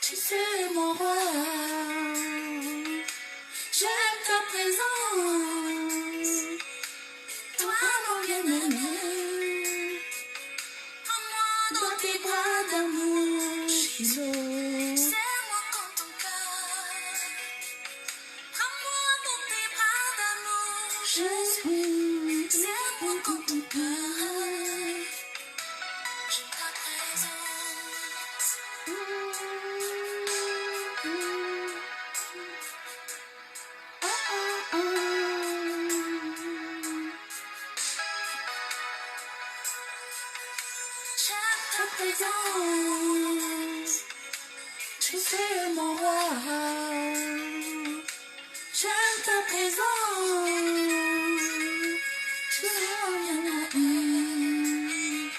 Tu sais mon roi, j'aime ta présence. Toi mon bien-aimé, dans tes bras d'amour, Shiloh. Serre-moi comme ton cœur, prends-moi dans tes bras d'amour, Jésus. Serre-moi comme ton cœur, j'aime ta présence. J'aime ta présence, tu sais mon roi. J'aime ta présence, tu es mon bien-aimé.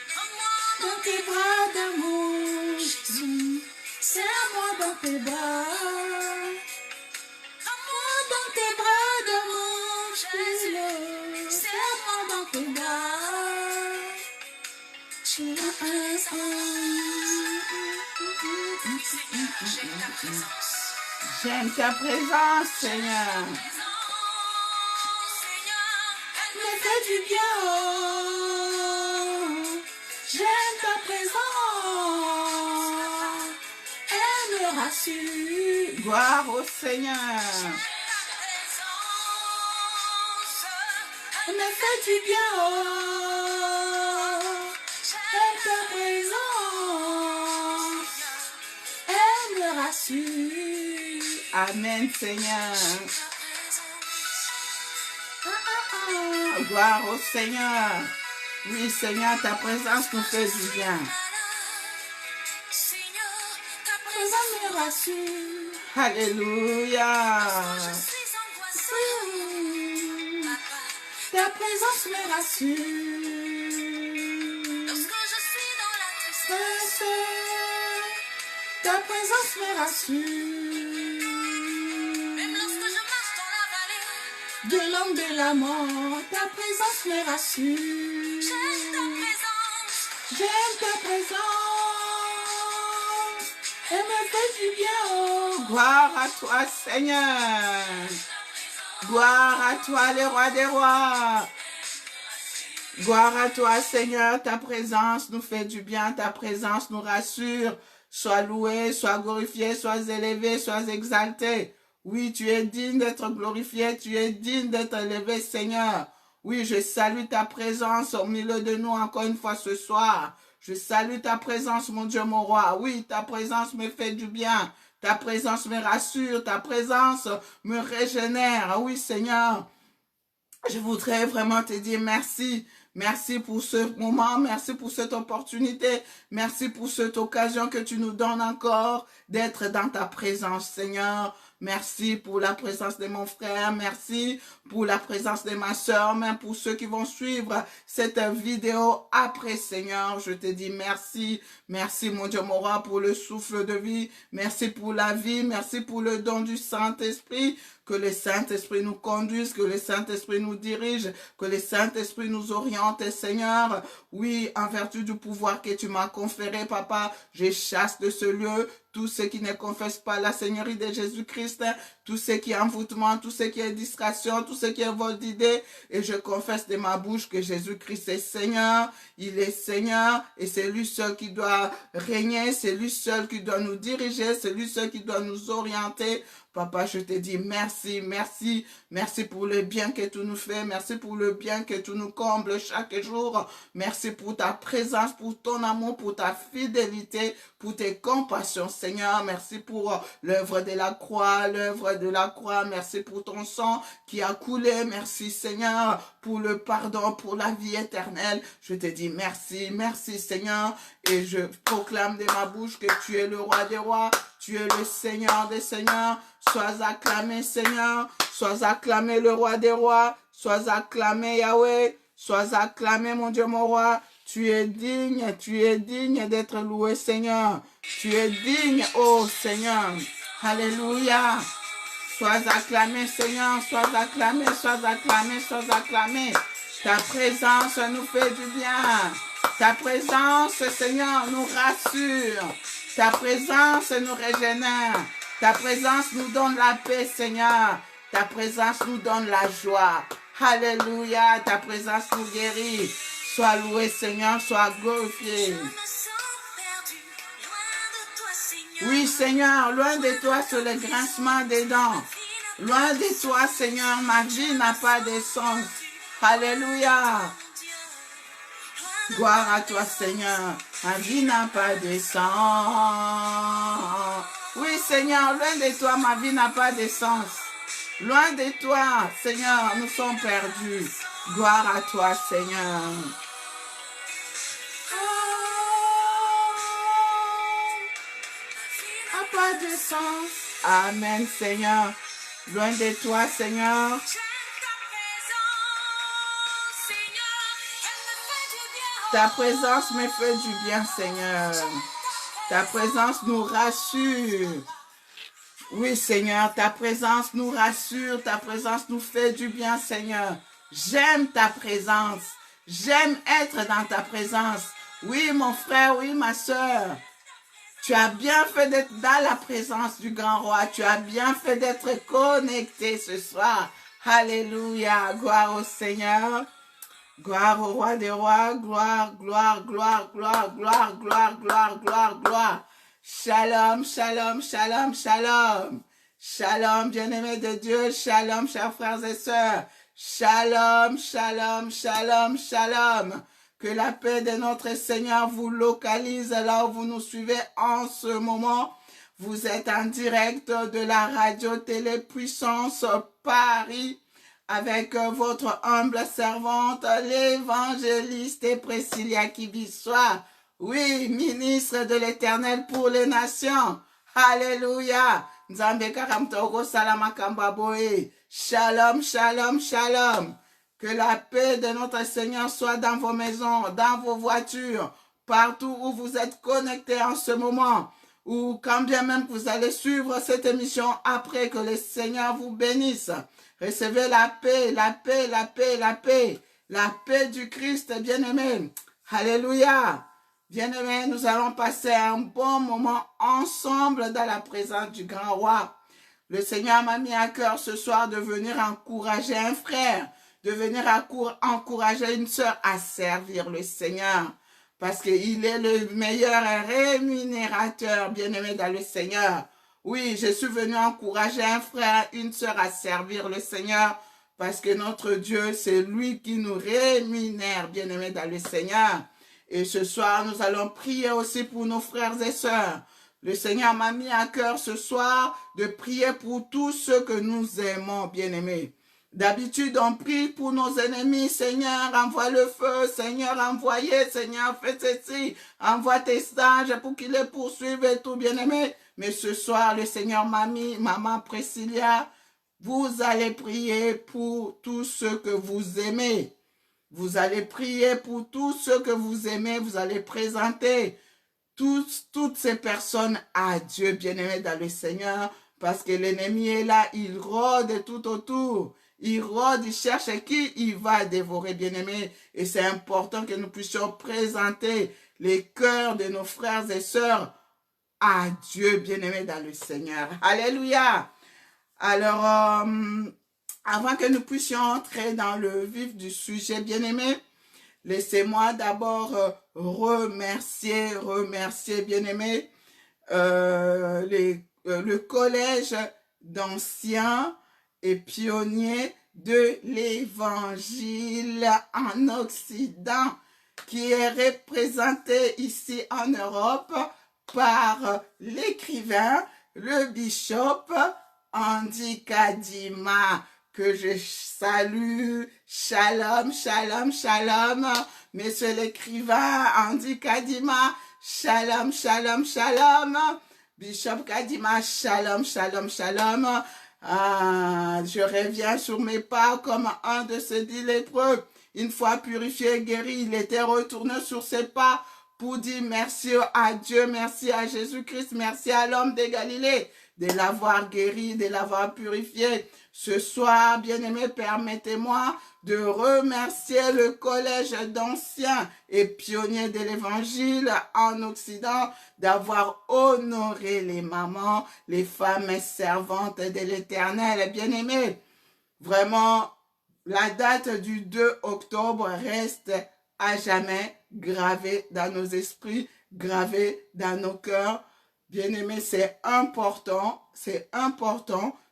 Prends-moi dans tes bras d'amour, Jésus. Serre-moi dans tes bras. Prends-moi dans tes bras d'amour, Jésus. Serre-moi dans tes bras. J'ai ta présence. J'aime ta présence, Seigneur. Me fait du bien. J'aime ta présence. Elle me rassure. Gloire au Seigneur. Elle me fait du bien. J'aime ta présence. Elle me rassure. Amen, Seigneur. Gloire au Seigneur. Oui, Seigneur, ta présence nous fait du bien. Ta présence me rassure. Alléluia. Ta présence me rassure. Ta présence me rassure. Même lorsque je marche dans la vallée de l'ombre de la mort, ta présence me rassure. J'aime ta présence. J'aime ta présence. Elle me fait du bien. Oh. Gloire à toi, Seigneur. Gloire à toi, le roi des rois. Gloire à toi, Seigneur. Ta présence nous fait du bien. Ta présence nous rassure. Sois loué, sois glorifié, sois élevé, sois exalté. Oui, tu es digne d'être glorifié, tu es digne d'être élevé, Seigneur. Oui, je salue ta présence au milieu de nous encore une fois ce soir. Je salue ta présence, mon Dieu, mon roi. Oui, ta présence me fait du bien. Ta présence me rassure, ta présence me régénère. Oui, Seigneur, je voudrais vraiment te dire merci. Merci pour ce moment, merci pour cette opportunité, merci pour cette occasion que tu nous donnes encore d'être dans ta présence, Seigneur. Merci pour la présence de mon frère, merci pour la présence de ma soeur, même pour ceux qui vont suivre cette vidéo après, Seigneur. Je te dis merci, merci mon Dieu, mon roi, pour le souffle de vie, merci pour la vie, merci pour le don du Saint-Esprit. Que le Saint-Esprit nous conduise, que le Saint-Esprit nous dirige, que le Saint-Esprit nous oriente, Seigneur. Oui, en vertu du pouvoir que tu m'as conféré, Papa, je chasse de ce lieu tout ce qui ne confesse pas la Seigneurie de Jésus-Christ, tout ce qui est envoûtement, tout ce qui est distraction, tout ce qui est vol d'idées. Et je confesse de ma bouche que Jésus-Christ est Seigneur, il est Seigneur, et c'est lui seul qui doit régner, c'est lui seul qui doit nous diriger, c'est lui seul qui doit nous orienter. Papa, je te dis merci, merci, merci pour le bien que tu nous fais, merci pour le bien que tu nous combles chaque jour, merci pour ta présence, pour ton amour, pour ta fidélité, pour tes compassions, Seigneur, merci pour l'œuvre de la croix, merci pour ton sang qui a coulé, merci Seigneur, pour le pardon, pour la vie éternelle, je te dis merci, merci Seigneur, et je proclame de ma bouche que tu es le roi des rois, tu es le Seigneur des seigneurs. Sois acclamé, Seigneur. Sois acclamé, le roi des rois. Sois acclamé, Yahweh. Sois acclamé, mon Dieu, mon roi. Tu es digne d'être loué, Seigneur. Tu es digne, oh Seigneur. Alléluia. Sois acclamé, Seigneur. Sois acclamé, sois acclamé, sois acclamé. Ta présence nous fait du bien. Ta présence, Seigneur, nous rassure. Ta présence nous régénère. Ta présence nous donne la paix, Seigneur. Ta présence nous donne la joie. Alléluia, ta présence nous guérit. Sois loué, Seigneur, sois glorifié. Oui, Seigneur, loin de toi, c'est le grincement des dents. Loin de toi, Seigneur, ma vie n'a pas de sens. Alléluia. Gloire à toi, Seigneur. Ma vie n'a pas de sens. Oui, Seigneur, loin de toi, ma vie n'a pas de sens. Loin de toi, Seigneur, nous sommes perdus. Gloire à toi, Seigneur. N'a pas de sens. Amen, Seigneur. Loin de toi, Seigneur. Ta présence me fait du bien, Seigneur. Ta présence nous rassure. Oui, Seigneur, ta présence nous rassure. Ta présence nous fait du bien, Seigneur. J'aime ta présence. J'aime être dans ta présence. Oui, mon frère, oui, ma soeur. Tu as bien fait d'être dans la présence du grand roi. Tu as bien fait d'être connecté ce soir. Alléluia. Gloire au Seigneur. Gloire au roi des rois, gloire, gloire, gloire, gloire, gloire, gloire, gloire, gloire, gloire. Shalom, shalom, shalom, shalom. Shalom, bien-aimés de Dieu. Shalom, chers frères et sœurs. Shalom, shalom, shalom, shalom. Que la paix de notre Seigneur vous localise là où vous nous suivez en ce moment. Vous êtes en direct de la radio-télé Puissance Paris. Avec votre humble servante, l'évangéliste et Priscilla Kibissoa. Oui, ministre de l'Éternel pour les nations. Alléluia. Nzambe karamtoko salamakambaboe. Shalom, shalom, shalom. Que la paix de notre Seigneur soit dans vos maisons, dans vos voitures, partout où vous êtes connectés en ce moment. Ou quand bien même vous allez suivre cette émission après, que le Seigneur vous bénisse. Recevez la paix, la paix, la paix, la paix. La paix du Christ, bien-aimé. Alléluia. Bien-aimé, nous allons passer un bon moment ensemble dans la présence du grand roi. Le Seigneur m'a mis à cœur ce soir de venir encourager un frère, de venir encourager une sœur à servir le Seigneur. Parce qu'il est le meilleur rémunérateur, bien-aimé, dans le Seigneur. Oui, je suis venu encourager un frère, une sœur à servir le Seigneur parce que notre Dieu, c'est lui qui nous rémunère, bien-aimés dans le Seigneur. Et ce soir, nous allons prier aussi pour nos frères et sœurs. Le Seigneur m'a mis à cœur ce soir de prier pour tous ceux que nous aimons, bien-aimés. D'habitude, on prie pour nos ennemis. Seigneur, envoie le feu. Seigneur, envoyez. Seigneur, fais ceci. Envoie tes sages pour qu'ils les poursuivent et tout, bien-aimés. Mais ce soir, le Seigneur m'a mis, maman Priscilla, vous allez prier pour tous ceux que vous aimez. Vous allez prier pour tous ceux que vous aimez. Vous allez présenter toutes ces personnes à Dieu, bien-aimés dans le Seigneur, parce que l'ennemi est là, il rôde tout autour. Il rôde, il cherche qui il va dévorer, bien-aimés. Et c'est important que nous puissions présenter les cœurs de nos frères et sœurs à Dieu, bien-aimé dans le Seigneur. Alléluia. Alors, avant que nous puissions entrer dans le vif du sujet, bien-aimé, laissez-moi d'abord remercier, bien-aimé, le collège d'anciens et pionniers de l'Évangile en Occident, qui est représenté ici en Europe par l'écrivain, le bishop Andy Kadima, que je salue. Shalom, shalom, shalom. Monsieur l'écrivain Andy Kadima, shalom, shalom, shalom. Bishop Kadima, shalom, shalom, shalom. Je reviens sur mes pas comme un de ces 10 lépreux. Une fois purifié et guéri, il était retourné sur ses pas pour dire merci à Dieu, merci à Jésus-Christ, merci à l'homme de Galilée, de l'avoir guéri, de l'avoir purifié. Ce soir, bien-aimés, permettez-moi de remercier le collège d'anciens et pionniers de l'évangile en Occident d'avoir honoré les mamans, les femmes servantes de l'Éternel. Bien-aimés, vraiment, la date du 2 octobre reste à jamais gravée dans nos esprits, gravée dans nos cœurs. Bien-aimés, c'est important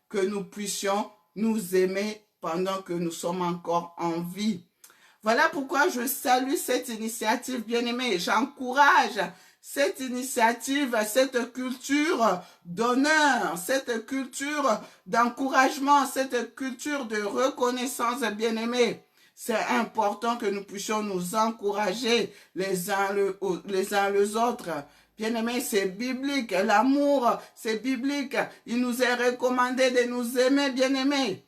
que nous puissions nous aimer pendant que nous sommes encore en vie. Voilà pourquoi je salue cette initiative, bien-aimés. J'encourage cette initiative, cette culture d'honneur, cette culture d'encouragement, cette culture de reconnaissance, bien-aimés. C'est important que nous puissions nous encourager les uns les autres. Bien-aimés, c'est biblique. L'amour, c'est biblique. Il nous est recommandé de nous aimer, bien-aimés.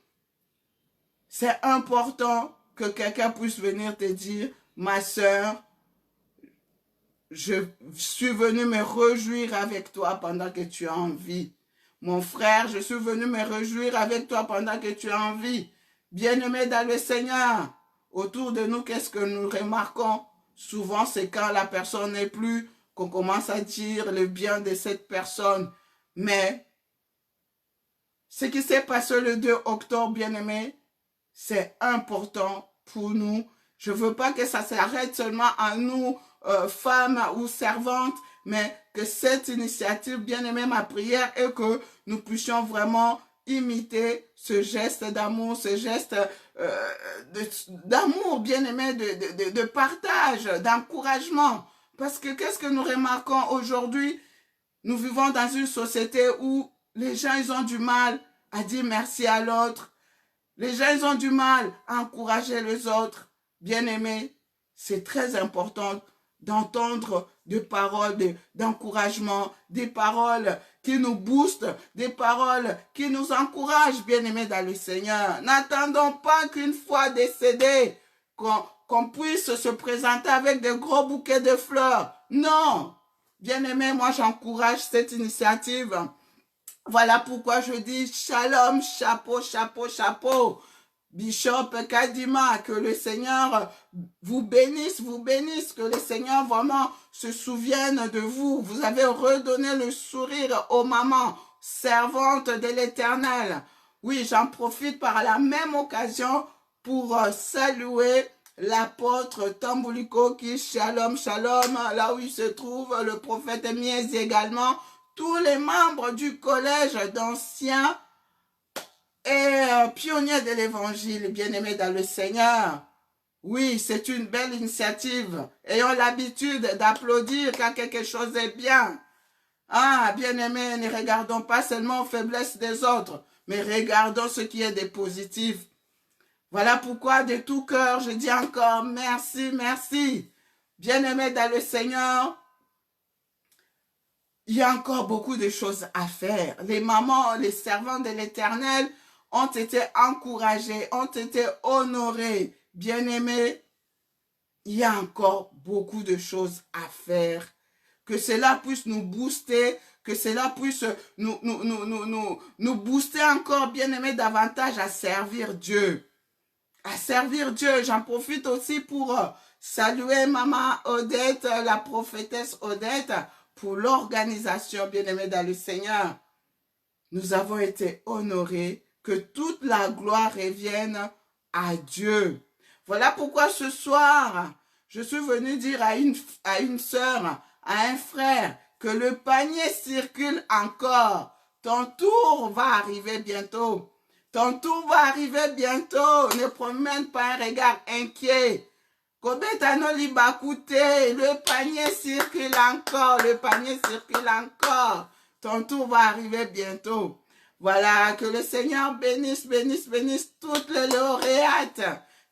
C'est important que quelqu'un puisse venir te dire, ma sœur, je suis venu me réjouir avec toi pendant que tu es en vie. Mon frère, je suis venu me réjouir avec toi pendant que tu es en vie. Bien-aimés dans le Seigneur, autour de nous, qu'est-ce que nous remarquons? Souvent, c'est quand la personne n'est plus qu'on commence à dire le bien de cette personne. Mais ce qui s'est passé le 2 octobre, bien-aimés, c'est important pour nous. Je ne veux pas que ça s'arrête seulement à nous, femmes ou servantes, mais que cette initiative, bien-aimée, ma prière est que nous puissions vraiment imiter ce geste d'amour, ce geste d'amour, bien-aimé, de partage, d'encouragement. Parce que qu'est-ce que nous remarquons aujourd'hui? Nous vivons dans une société où les gens, ils ont du mal à dire merci à l'autre. Les gens, ils ont du mal à encourager les autres. Bien-aimés, c'est très important d'entendre des paroles d'encouragement, des paroles qui nous boostent, des paroles qui nous encouragent, bien-aimés dans le Seigneur. N'attendons pas qu'une fois décédé, qu'on puisse se présenter avec de gros bouquets de fleurs. Non! Bien-aimés, moi j'encourage cette initiative. Voilà pourquoi je dis shalom, chapeau, chapeau, chapeau. Bishop Kadima, que le Seigneur vous bénisse, que le Seigneur vraiment se souvienne de vous. Vous avez redonné le sourire aux mamans, servantes de l'Éternel. Oui, j'en profite par la même occasion pour saluer l'apôtre Tambouliko qui, shalom, shalom, là où il se trouve, le prophète Mies également, tous les membres du collège d'anciens et pionniers de l'évangile, bien-aimés dans le Seigneur. Oui, c'est une belle initiative. Ayons l'habitude d'applaudir quand quelque chose est bien. Ah, bien-aimés, ne regardons pas seulement aux faiblesses des autres, mais regardons ce qui est de positif. Voilà pourquoi de tout cœur, je dis encore merci, merci. Bien-aimés dans le Seigneur, il y a encore beaucoup de choses à faire. Les mamans, les servants de l'Éternel ont été encouragés, ont été honorés. Bien-aimés, il y a encore beaucoup de choses à faire. Que cela puisse nous booster, que cela puisse nous booster encore, bien-aimés, davantage à servir Dieu. À servir Dieu. J'en profite aussi pour saluer Maman Odette, la prophétesse Odette, pour l'organisation, bien-aimée dans le Seigneur. Nous avons été honorés, que toute la gloire revienne à Dieu. Voilà pourquoi ce soir, je suis venu dire à une sœur, à un frère, que le panier circule encore. Ton tour va arriver bientôt. Ton tour va arriver bientôt. Ne promène pas un regard inquiet. Le panier circule encore, le panier circule encore. Ton tour va arriver bientôt. Voilà, que le Seigneur bénisse, bénisse, bénisse toutes les lauréates,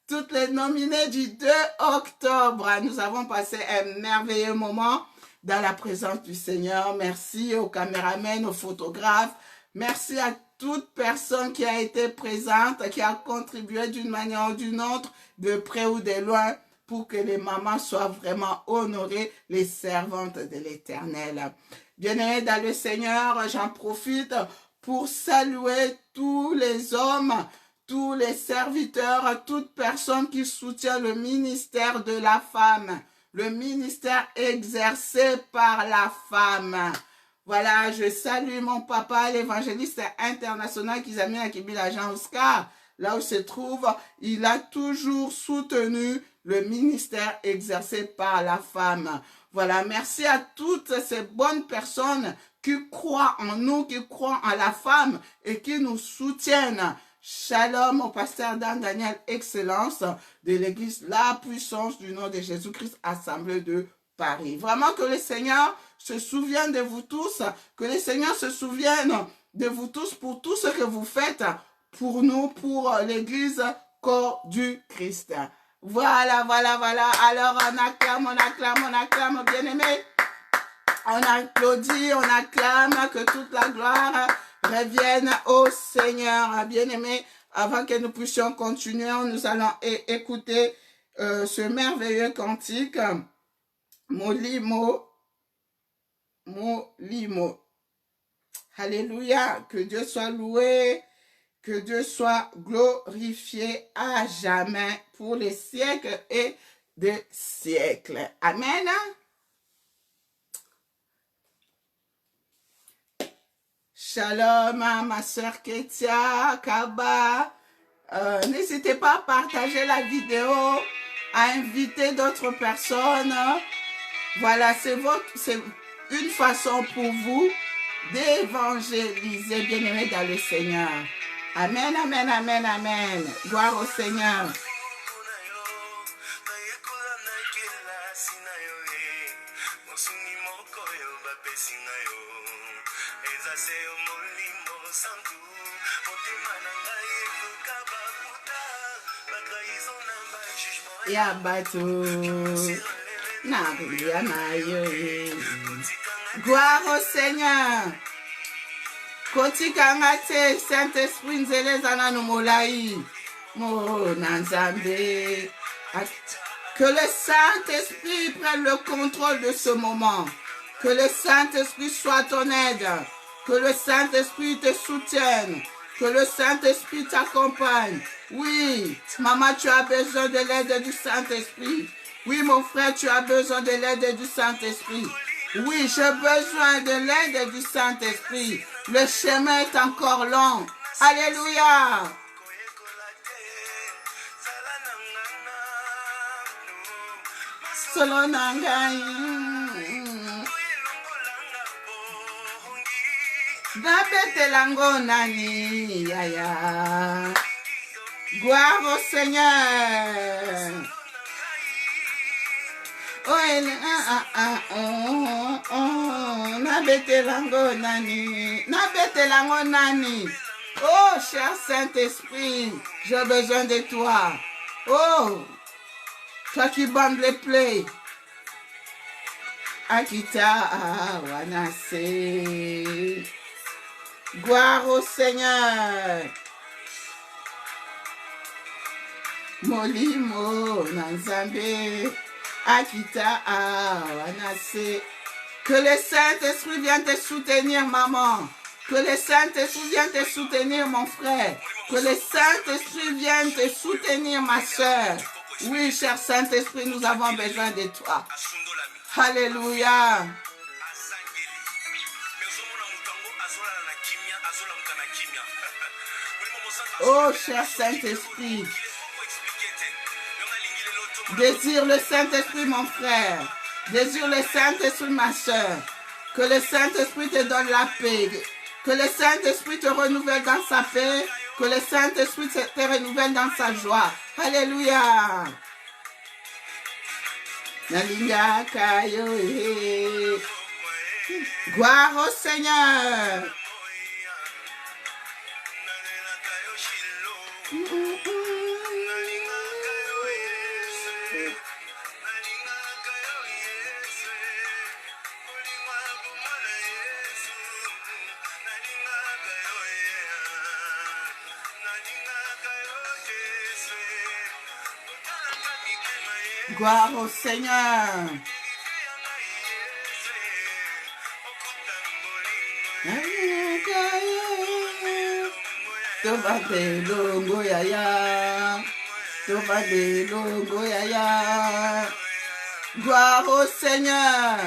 toutes les nominées du 2 octobre. Nous avons passé un merveilleux moment dans la présence du Seigneur. Merci aux caméramans, aux photographes. Merci à toute personne qui a été présente, qui a contribué d'une manière ou d'une autre, de près ou de loin, pour que les mamans soient vraiment honorées, les servantes de l'Éternel. Bien-aimés dans le Seigneur, j'en profite pour saluer tous les hommes, tous les serviteurs, toute personne qui soutient le ministère de la femme, le ministère exercé par la femme. Voilà, je salue mon papa, l'évangéliste international Kizami Akibila Jean Oscar. Là où se trouve, il a toujours soutenu le ministère exercé par la femme. Voilà, merci à toutes ces bonnes personnes qui croient en nous, qui croient en la femme et qui nous soutiennent. Shalom au pasteur Dan Daniel Excellence de l'église La Puissance du nom de Jésus-Christ, Assemblée de Paris. Vraiment que le Seigneur se souvienne de vous tous, que le Seigneur se souvienne de vous tous pour tout ce que vous faites pour nous, pour l'église corps du Christ. Voilà, voilà, voilà. Alors on acclame, bien-aimés. On applaudit, on acclame, que toute la gloire revienne au Seigneur. Bien-aimés, avant que nous puissions continuer, nous allons écouter ce merveilleux cantique. Molimo. Alléluia, que Dieu soit loué, que Dieu soit glorifié à jamais pour les siècles et des siècles. Amen. Shalom à ma soeur Ketia, Kaba. N'hésitez pas à partager la vidéo, à inviter d'autres personnes. Voilà, c'est une façon pour vous d'évangéliser, bien-aimés dans le Seigneur. Amen, amen, amen, amen. Gloire au Seigneur. Ya bateau, gloire au Seigneur. Kotikangate, Saint-Esprit, Nzelezana Nomolai, Mo Nanzambe. Que le Saint-Esprit prenne le contrôle de ce moment. Que le Saint-Esprit soit ton aide. Que le Saint-Esprit te soutienne. Que le Saint-Esprit t'accompagne. Oui, maman, tu as besoin de l'aide du Saint-Esprit. Oui, mon frère, tu as besoin de l'aide du Saint-Esprit. Oui, j'ai besoin de l'aide du Saint-Esprit. Le chemin est encore long. Alléluia. Solo nangai. Nabete lango nani. Yaya. Gloire au Seigneur. Nabete lango nani. Oh, cher Saint-Esprit, j'ai besoin de toi. Oh, toi qui bandes les plaies. Akita Wanase. Gloire au Seigneur. Molimo Nanzambe. Akita Wanase. Que le Saint-Esprit vienne te soutenir, maman. Que le Saint-Esprit vienne te soutenir, mon frère. Que le Saint-Esprit vienne te soutenir, ma soeur. Oui, cher Saint-Esprit, nous avons besoin de toi. Alléluia. Oh, cher Saint-Esprit. Désire le Saint-Esprit, mon frère. Désire le Saint-Esprit, ma soeur. Que le Saint-Esprit te donne la paix. Que le Saint-Esprit te renouvelle dans sa paix. Que le Saint-Esprit te renouvelle dans sa joie. Alléluia. Nalinga kayo. Gloire au Seigneur. Gloire au Seigneur. Tobade longo yaya. Tobade longo yaya. Gloire au Seigneur.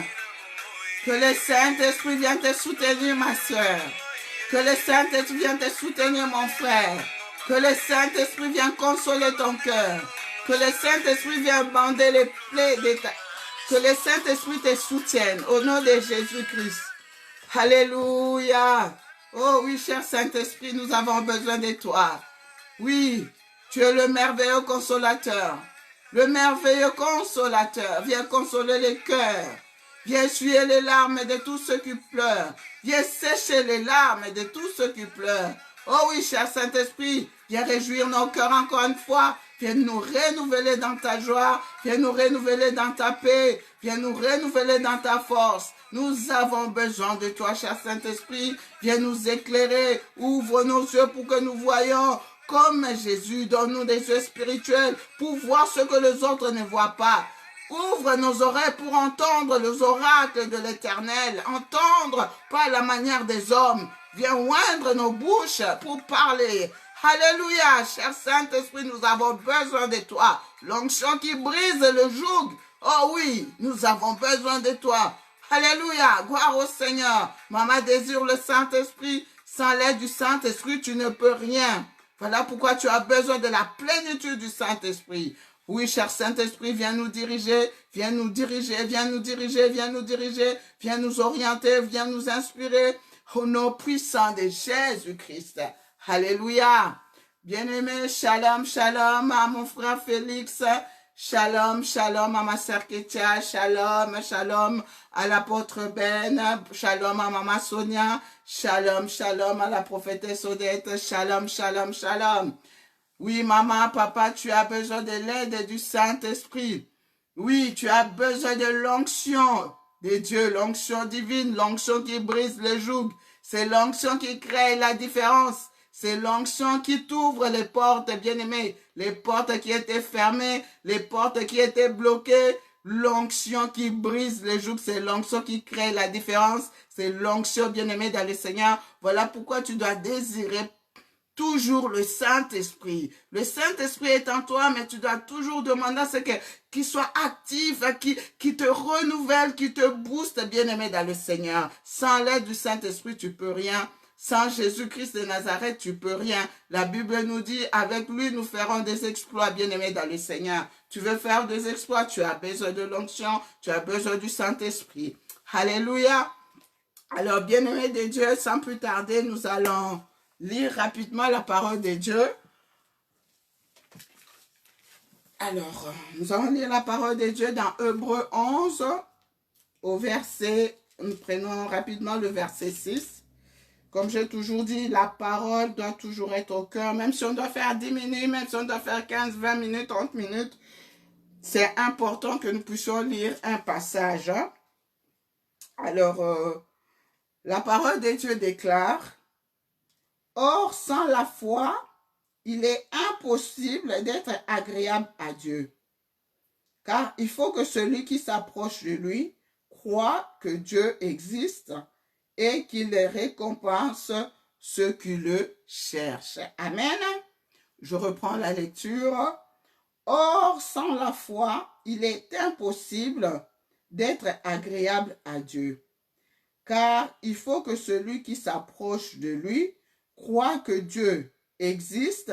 Que le Saint-Esprit vienne te soutenir, ma soeur. Que le Saint-Esprit vienne te soutenir, mon frère. Que le Saint-Esprit vienne consoler ton cœur. Que le Saint-Esprit vienne bander les plaies de ta... Que le Saint-Esprit te soutienne au nom de Jésus-Christ. Alléluia. Oh oui, cher Saint-Esprit, nous avons besoin de toi. Oui, tu es le merveilleux consolateur. Le merveilleux consolateur. Viens consoler les cœurs. Viens essuyer les larmes de tous ceux qui pleurent. Viens sécher les larmes de tous ceux qui pleurent. Oh oui, cher Saint-Esprit, viens réjouir nos cœurs encore une fois. Viens nous renouveler dans ta joie. Viens nous renouveler dans ta paix. Viens nous renouveler dans ta force. Nous avons besoin de toi, cher Saint-Esprit. Viens nous éclairer. Ouvre nos yeux pour que nous voyions comme Jésus. Donne-nous des yeux spirituels pour voir ce que les autres ne voient pas. Ouvre nos oreilles pour entendre les oracles de l'Éternel. Entendre pas la manière des hommes. Viens oindre nos bouches pour parler. Alléluia, cher Saint-Esprit, nous avons besoin de toi. L'onction qui brise le joug. Oh oui, nous avons besoin de toi. Alléluia, gloire au Seigneur. Maman désire le Saint-Esprit. Sans l'aide du Saint-Esprit, tu ne peux rien. Voilà pourquoi tu as besoin de la plénitude du Saint-Esprit. Oui, cher Saint-Esprit, viens nous diriger, viens nous diriger, viens nous diriger, viens nous diriger, viens nous orienter, viens nous inspirer au nom puissant de Jésus-Christ. Alléluia. Bien-aimé, shalom, shalom à mon frère Félix, shalom, shalom à ma sœur Ketia, shalom, shalom à l'apôtre Ben, shalom à maman Sonia, shalom, shalom à la prophétesse Odette, shalom, shalom, shalom. Oui, maman, papa, tu as besoin de l'aide du Saint-Esprit. Oui, tu as besoin de l'onction de Dieu, l'onction divine, l'onction qui brise le joug. C'est l'onction qui crée la différence. C'est l'onction qui t'ouvre les portes, bien-aimés. Les portes qui étaient fermées, les portes qui étaient bloquées. L'onction qui brise le joug, c'est l'onction qui crée la différence. C'est l'onction, bien-aimé, dans le Seigneur. Voilà pourquoi tu dois désirer toujours le Saint-Esprit. Le Saint-Esprit est en toi, mais tu dois toujours demander à ce qu'il soit actif, qui te renouvelle, qui te booste, bien-aimé dans le Seigneur. Sans l'aide du Saint-Esprit, tu peux rien. Sans Jésus-Christ de Nazareth, tu peux rien. La Bible nous dit, avec lui, nous ferons des exploits, bien-aimé dans le Seigneur. Tu veux faire des exploits, tu as besoin de l'onction, tu as besoin du Saint-Esprit. Alléluia. Alors, bien-aimé de Dieu, sans plus tarder, nous allons lire rapidement la parole de Dieu. Alors, nous allons lire la parole de Dieu dans Hébreux 11, au verset, nous prenons rapidement le verset 6. Comme j'ai toujours dit, la parole doit toujours être au cœur, même si on doit faire 10 minutes, même si on doit faire 15, 20 minutes, 30 minutes, c'est important que nous puissions lire un passage. Hein? Alors, la parole de Dieu déclare, « Or, sans la foi, il est impossible d'être agréable à Dieu, car il faut que celui qui s'approche de lui croit que Dieu existe et qu'il récompense ceux qui le cherchent. » Amen. Je reprends la lecture. « Or, sans la foi, il est impossible d'être agréable à Dieu, car il faut que celui qui s'approche de lui croit que Dieu existe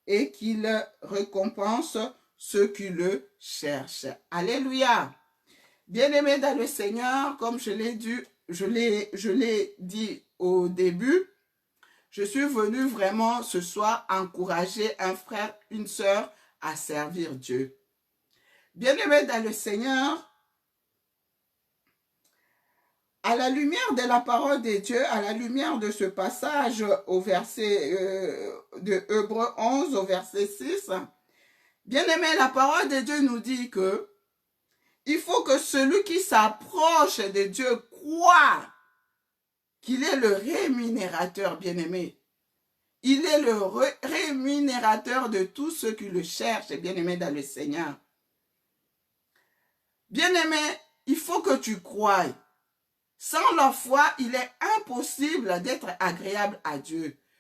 et qu'il récompense ceux qui le cherchent. » Alléluia. Bien-aimés dans le Seigneur, comme je l'ai dit au début, je suis venu vraiment ce soir encourager un frère, une sœur à servir Dieu. Bien-aimés dans le Seigneur, à la lumière de la parole de Dieu, à la lumière de ce passage au verset de Hébreux 11 au verset 6, bien-aimés, la parole de Dieu nous dit que il faut que celui qui s'approche de Dieu croit qu'il est le rémunérateur, bien-aimé. Il est le rémunérateur de tous ceux qui le cherchent, bien-aimé dans le Seigneur. Bien-aimé, il faut que tu croies. Sans la foi, il est impossible d'être agréable à Dieu.